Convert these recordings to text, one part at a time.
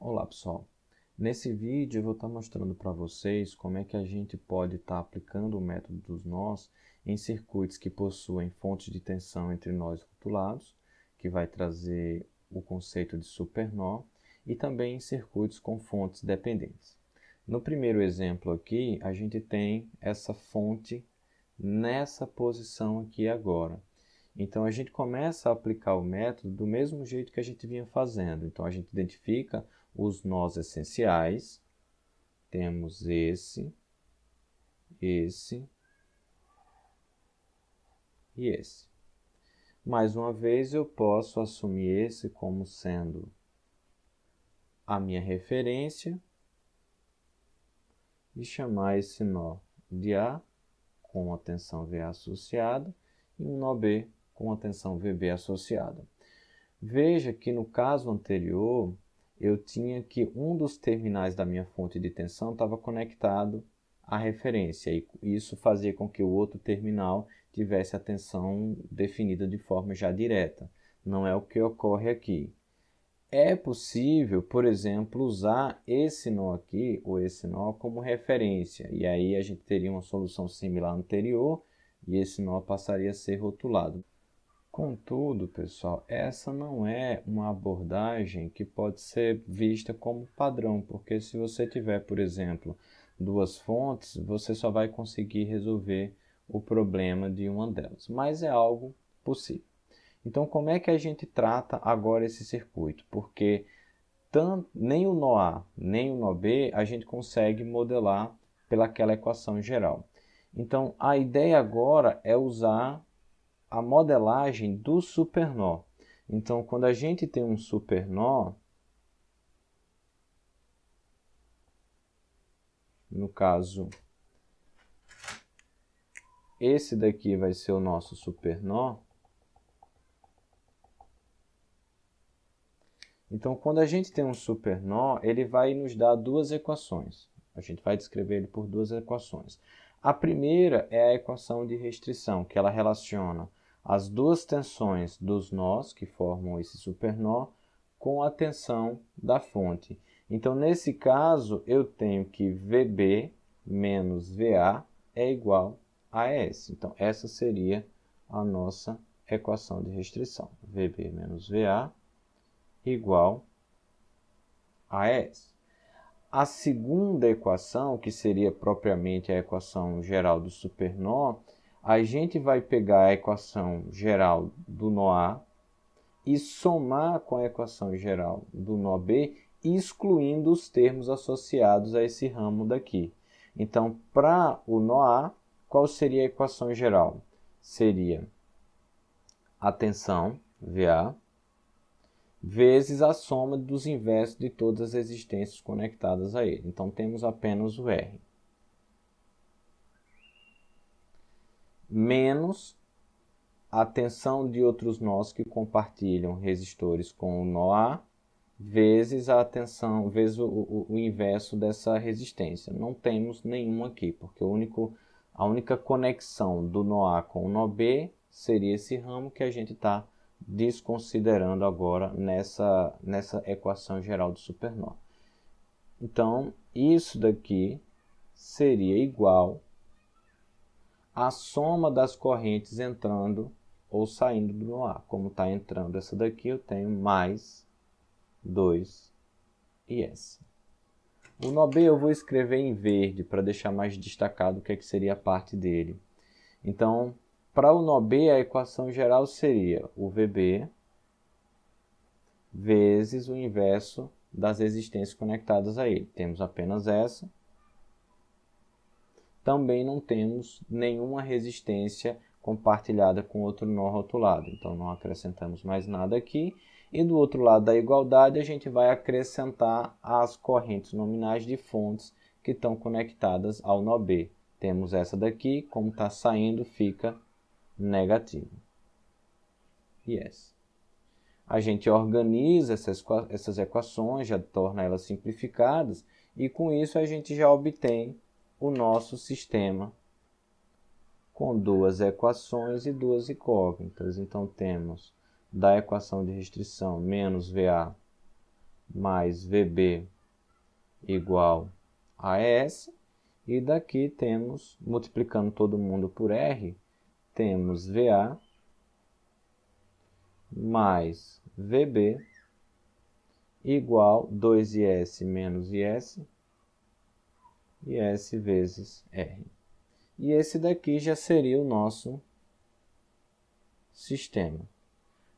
Olá pessoal, nesse vídeo eu vou estar mostrando para vocês como é que a gente pode estar aplicando o método dos nós em circuitos que possuem fontes de tensão entre nós rotulados, que vai trazer o conceito de supernó, e também em circuitos com fontes dependentes. No primeiro exemplo aqui, a gente tem essa fonte nessa posição aqui agora. Então, a gente começa a aplicar o método do mesmo jeito que a gente vinha fazendo. Então, a gente identifica os nós essenciais. Temos esse e esse. Mais uma vez, eu posso assumir esse como sendo a minha referência e chamar esse nó de A com a tensão VA associada e um nó B com a tensão VB associada. Veja que no caso anterior, eu tinha que um dos terminais da minha fonte de tensão estava conectado à referência, e isso fazia com que o outro terminal tivesse a tensão definida de forma já direta. Não é o que ocorre aqui. É possível, por exemplo, usar esse nó aqui, ou esse nó, como referência, e aí a gente teria uma solução similar anterior, e esse nó passaria a ser rotulado. Contudo, pessoal, essa não é uma abordagem que pode ser vista como padrão, porque se você tiver, por exemplo, duas fontes, você só vai conseguir resolver o problema de uma delas, mas é algo possível. Então, como é que a gente trata agora esse circuito? Porque nem o nó A, nem o nó B, a gente consegue modelar pelaquela equação geral. Então, a ideia agora é usar a modelagem do supernó. Então, quando a gente tem um supernó, no caso, esse daqui vai ser o nosso supernó. Então, quando a gente tem um supernó, ele vai nos dar duas equações. A gente vai descrever ele por duas equações. A primeira é a equação de restrição, que ela relaciona as duas tensões dos nós que formam esse supernó com a tensão da fonte. Então, nesse caso, eu tenho que VB menos VA é igual a S. Então, essa seria a nossa equação de restrição. VB menos VA igual a S. A segunda equação, que seria propriamente a equação geral do supernó, a gente vai pegar a equação geral do nó A e somar com a equação geral do nó B, excluindo os termos associados a esse ramo daqui. Então, para o nó A, qual seria a equação geral? Seria a tensão, VA, vezes a soma dos inversos de todas as existências conectadas a ele. Então, temos apenas o R. Menos a tensão de outros nós que compartilham resistores com o nó A, vezes a tensão, vezes o inverso dessa resistência. Não temos nenhum aqui, porque a única conexão do nó A com o nó B seria esse ramo que a gente está desconsiderando agora nessa equação geral do supernó. Então, isso daqui seria igual à soma das correntes entrando ou saindo do nó A. Como está entrando essa daqui, eu tenho mais 2 e S. O nó B eu vou escrever em verde para deixar mais destacado o que seria a parte dele. Então, para o nó B, a equação geral seria o VB vezes o inverso das resistências conectadas a ele. Temos apenas essa. Também não temos nenhuma resistência compartilhada com outro nó rotulado. Então, não acrescentamos mais nada aqui. E do outro lado da igualdade, a gente vai acrescentar as correntes nominais de fontes que estão conectadas ao nó B. Temos essa daqui, como está saindo, fica negativo. E essa. A gente organiza essas equações, já torna elas simplificadas, e com isso a gente já obtém o nosso sistema com duas equações e duas incógnitas. Então, temos da equação de restrição menos VA mais VB igual a S. E daqui temos, multiplicando todo mundo por R, temos VA mais VB igual 2IS menos IS, IS vezes R. E esse daqui já seria o nosso sistema.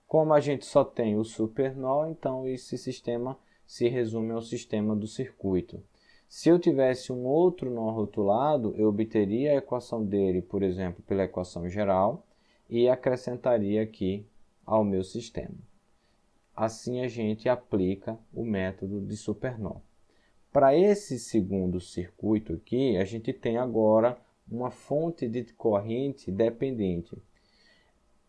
Como a gente só tem o supernó, então esse sistema se resume ao sistema do circuito. Se eu tivesse um outro nó rotulado, eu obteria a equação dele, por exemplo, pela equação geral, e acrescentaria aqui ao meu sistema. Assim a gente aplica o método de supernó. Para esse segundo circuito aqui, a gente tem agora uma fonte de corrente dependente.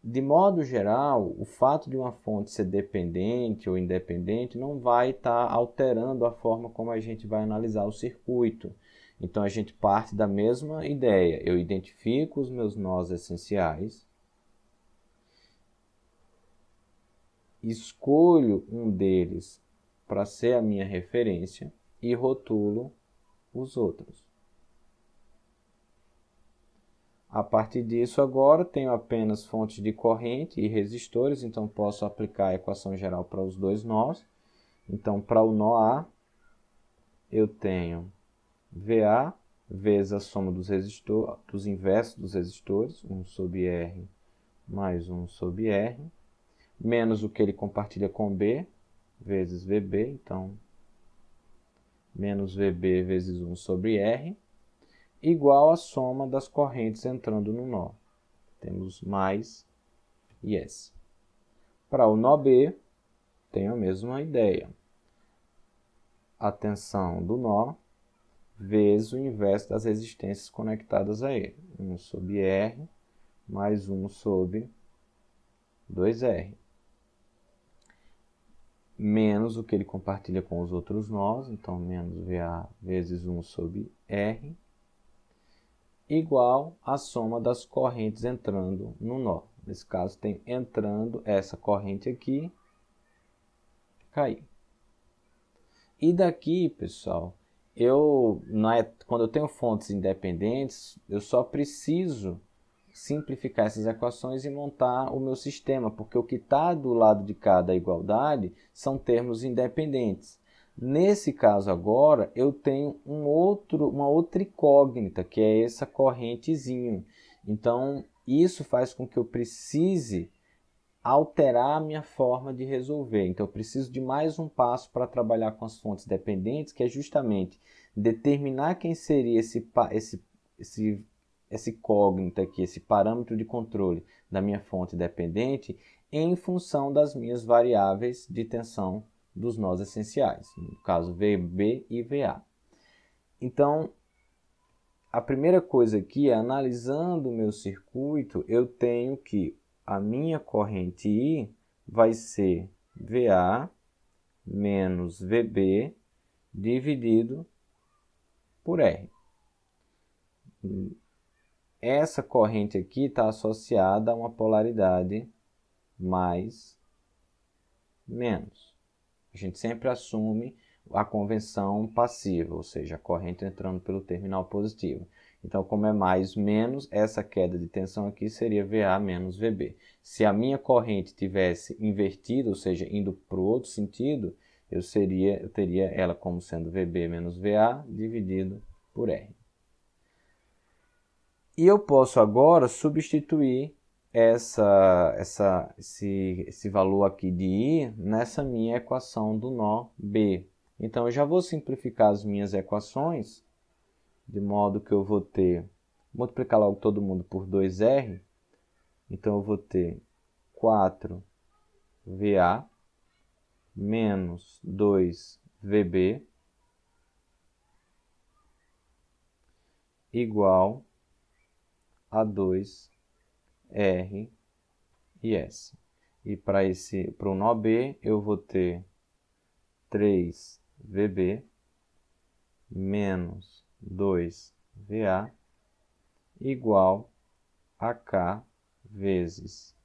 De modo geral, o fato de uma fonte ser dependente ou independente não vai estar alterando a forma como a gente vai analisar o circuito. Então a gente parte da mesma ideia. Eu identifico os meus nós essenciais, escolho um deles para ser a minha referência e rotulo os outros. A partir disso, agora, tenho apenas fontes de corrente e resistores, então posso aplicar a equação geral para os dois nós. Então, para o nó A, eu tenho VA vezes a soma dos inversos dos resistores, 1 sobre R mais 1 sobre R, menos o que ele compartilha com B, vezes VB, então, menos VB vezes 1 sobre R, igual à soma das correntes entrando no nó. Temos mais IS. Para o nó B, tenho a mesma ideia. A tensão do nó vezes o inverso das resistências conectadas a ele. 1 sobre R mais 1 sobre 2R. Menos o que ele compartilha com os outros nós, então menos VA vezes 1 sobre R, igual à soma das correntes entrando no nó. Nesse caso, tem entrando essa corrente aqui, cair. E daqui, pessoal, quando eu tenho fontes independentes, eu só preciso simplificar essas equações e montar o meu sistema, porque o que está do lado de cá da igualdade são termos independentes. Nesse caso agora, eu tenho uma outra incógnita, que é essa correntezinha. Então, isso faz com que eu precise alterar a minha forma de resolver. Então, eu preciso de mais um passo para trabalhar com as fontes dependentes, que é justamente determinar quem seria esse incógnito aqui, esse parâmetro de controle da minha fonte dependente, em função das minhas variáveis de tensão dos nós essenciais, no caso VB e VA. Então, a primeira coisa aqui é, analisando o meu circuito, eu tenho que a minha corrente I vai ser VA menos VB dividido por R. Essa corrente aqui está associada a uma polaridade mais, menos. A gente sempre assume a convenção passiva, ou seja, a corrente entrando pelo terminal positivo. Então, como é mais, menos, essa queda de tensão aqui seria VA menos VB. Se a minha corrente tivesse invertida, ou seja, indo para o outro sentido, eu teria ela como sendo VB menos VA dividido por R. E eu posso agora substituir esse valor aqui de I nessa minha equação do nó B. Então, eu já vou simplificar as minhas equações, de modo que eu vou multiplicar logo todo mundo por 2R. Então, eu vou ter 4VA menos 2VB igual a 2R e S. E para o nó B, eu vou ter 3VB menos 2VA igual a K vezes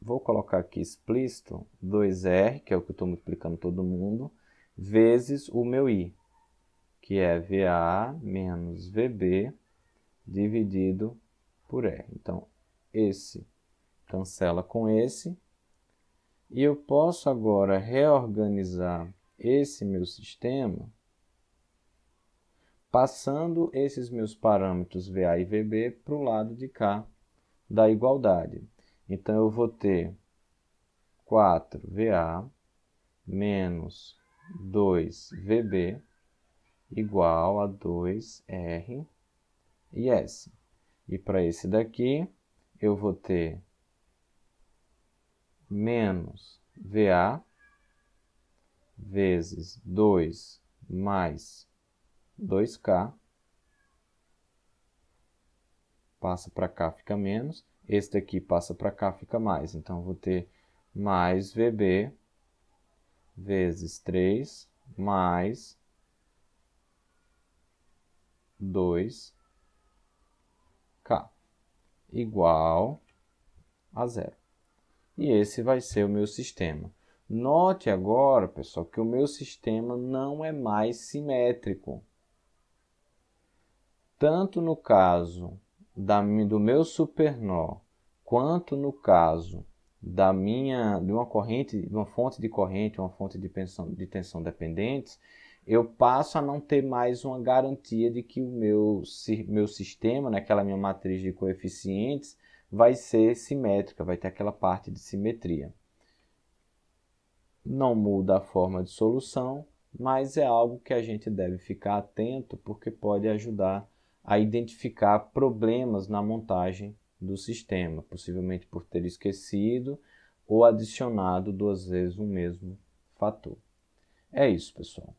vou colocar aqui explícito 2R, que é o que eu estou multiplicando todo mundo, vezes o meu I, que é VA menos VB dividido por R. Então, esse cancela com esse. E eu posso agora reorganizar esse meu sistema passando esses meus parâmetros VA e VB para o lado de cá da igualdade. Então, eu vou ter 4VA menos 2VB igual a 2R e S. E para esse daqui, eu vou ter menos VA vezes 2 mais 2K. Passa para cá, fica menos. Esse daqui passa para cá, fica mais. Então, eu vou ter mais VB vezes 3 mais 2K igual a zero. E esse vai ser o meu sistema. Note agora, pessoal, que o meu sistema não é mais simétrico. Tanto no caso do meu supernó, quanto no caso de uma fonte de corrente, uma fonte de tensão dependentes, eu passo a não ter mais uma garantia de que o meu sistema, naquela minha matriz de coeficientes, vai ser simétrica, vai ter aquela parte de simetria. Não muda a forma de solução, mas é algo que a gente deve ficar atento, porque pode ajudar a identificar problemas na montagem do sistema, possivelmente por ter esquecido ou adicionado 2 vezes o mesmo fator. É isso, pessoal.